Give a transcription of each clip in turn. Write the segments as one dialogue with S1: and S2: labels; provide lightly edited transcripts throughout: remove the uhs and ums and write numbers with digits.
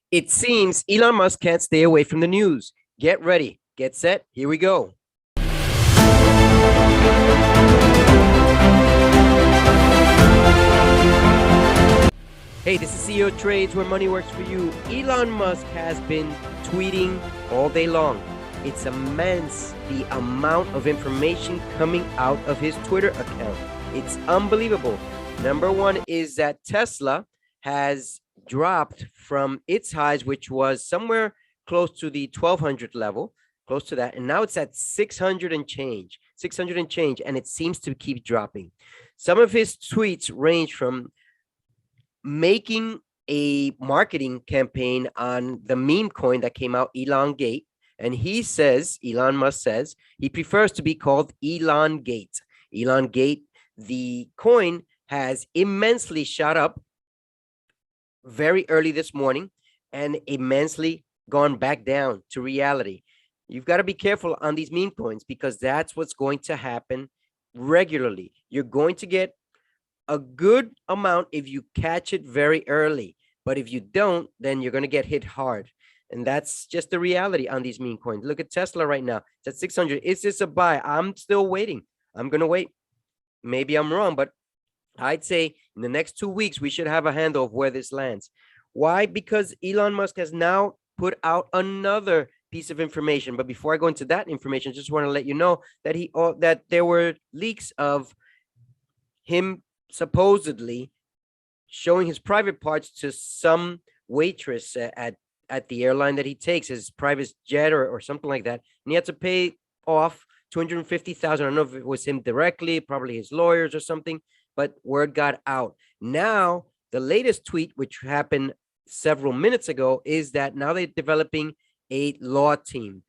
S1: It seems Elon Musk can't stay away from the news. Get ready, get set, here we go. Hey, this is CeoTrades, where money works for you. Elon Musk has been tweeting all day long. It's immense, the amount of information coming out of his Twitter account. It's unbelievable. Number one is that Tesla has dropped from its highs, which was somewhere close to the 1200 level, close to that. And now it's at 600 and change, and it seems to keep dropping. Some of his tweets range from making a marketing campaign on the meme coin that came out, Elon Gate. And Elon Musk says, he prefers to be called Elon Gate. Elon Gate, the coin has immensely shot up very early this morning and immensely gone back down to reality. You've got to be careful on these meme coins because that's what's going to happen regularly. You're going to get a good amount if you catch it very early, but if you don't, then you're going to get hit hard. And that's just the reality on these meme coins. Look at Tesla right now. It's at 600. Is this a buy? I'm still waiting. I'm going to wait. Maybe I'm wrong, but I'd say in the next 2 weeks, we should have a handle of where this lands. Why? Because Elon Musk has now put out another piece of information. But before I go into that information, I just want to let you know that that there were leaks of him supposedly showing his private parts to some waitress at the airline that he takes, his private jet or something like that. And he had to pay off 250,000. I don't know if it was him directly, probably his lawyers or something, but word got out. Now, the latest tweet, which happened several minutes ago, is that now they're developing a law team.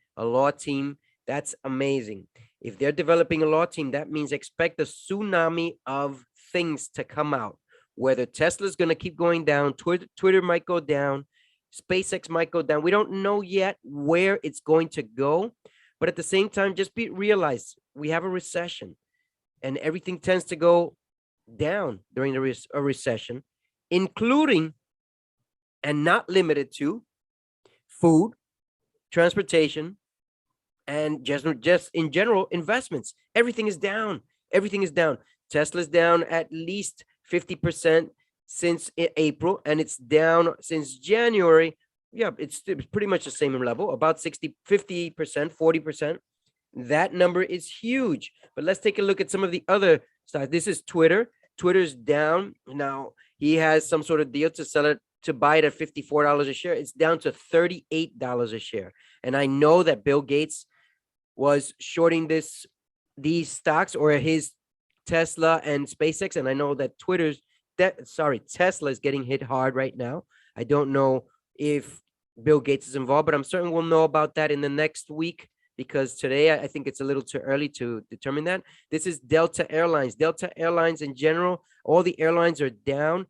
S1: That's amazing. If they're developing a law team, that means expect a tsunami of things to come out. Whether Tesla's going to keep going down, Twitter might go down, SpaceX might go down. We don't know yet where it's going to go. But at the same time, just realize we have a recession and everything tends to go down during a recession, including and not limited to food, transportation, and just in general investments. Everything is down. Tesla's down at least 50% since April, and it's down since January. Yeah, it's pretty much the same level, about 50%, 40%. That number is huge. But let's take a look at some of the other stuff. This is Twitter. Twitter's down. Now, he has some sort of deal to sell it, to buy it at $54 a share. It's down to $38 a share. And I know that Bill Gates was shorting these stocks, or his Tesla and SpaceX. And I know that Tesla is getting hit hard right now. I don't know if Bill Gates is involved, but I'm certain we'll know about that in the next week, because today I think it's a little too early to determine that. This is Delta Airlines. Delta Airlines in general, all the airlines are down.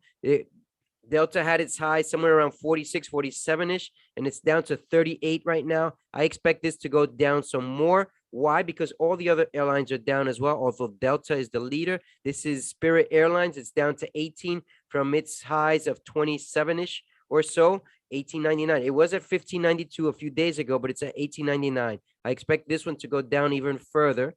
S1: Delta had its high somewhere around 46, 47-ish, and it's down to 38 right now. I expect this to go down some more. Why? Because all the other airlines are down as well, although Delta is the leader. This is Spirit Airlines. It's down to 18 from its highs of 27-ish or so, 18.99. It was at 15.92 a few days ago, but it's at 18.99. I expect this one to go down even further.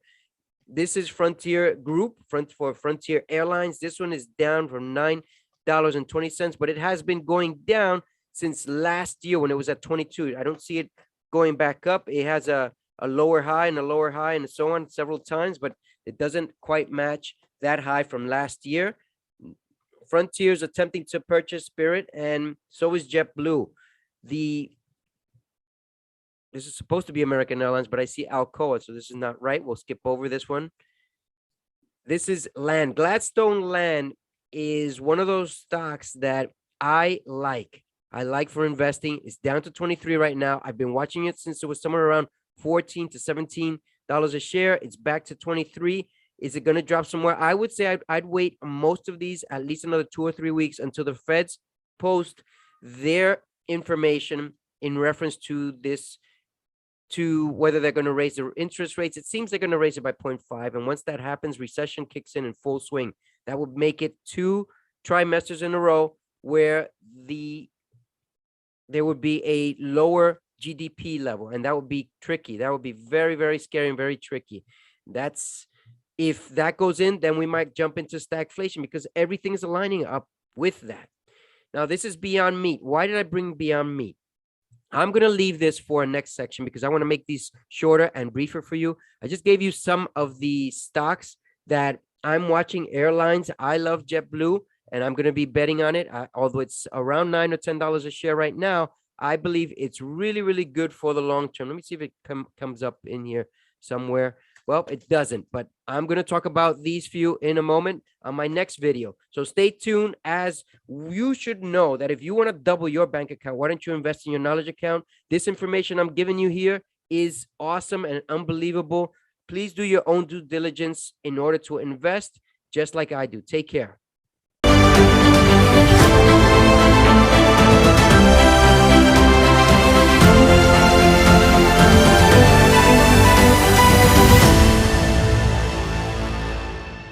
S1: This is Frontier Group, for Frontier Airlines. This one is down from $9.20, but it has been going down since last year when it was at 22. I don't see it going back up. It has a lower high and a lower high and so on several times, but it doesn't quite match that high from last year. Frontier's attempting to purchase Spirit, and so is JetBlue. This is supposed to be American Airlines, but I see Alcoa, so this is not right. We'll skip over this one. This is Land. Gladstone Land is one of those stocks that I like. For investing. It's down to 23 right now. I've been watching it since it was somewhere around $14 to $17 a share. It's back to 23. Is it going to drop somewhere? I would say I'd wait most of these at least another 2 or 3 weeks until the Feds post their information in reference to this, to whether they're going to raise their interest rates. It seems they're going to raise it by 0.5. And once that happens, recession kicks in full swing. That would make it 2 trimesters in a row where the there would be a lower GDP level, and that would be tricky. That would be very, very scary and very tricky. That's if that goes in, then we might jump into stagflation because everything is aligning up with that. Now, this is Beyond Meat. Why did I bring Beyond Meat? I'm going to leave this for a next section because I want to make these shorter and briefer for you. I just gave you some of the stocks that I'm watching. Airlines. I love JetBlue, and I'm going to be betting on it. Although it's around $9 or $10 a share right now, I believe it's really, really good for the long term. Let me see if it comes up in here somewhere. Well, it doesn't, but I'm going to talk about these few in a moment on my next video. So stay tuned, as you should know that if you want to double your bank account, why don't you invest in your knowledge account? This information I'm giving you here is awesome and unbelievable. Please do your own due diligence in order to invest just like I do. Take care.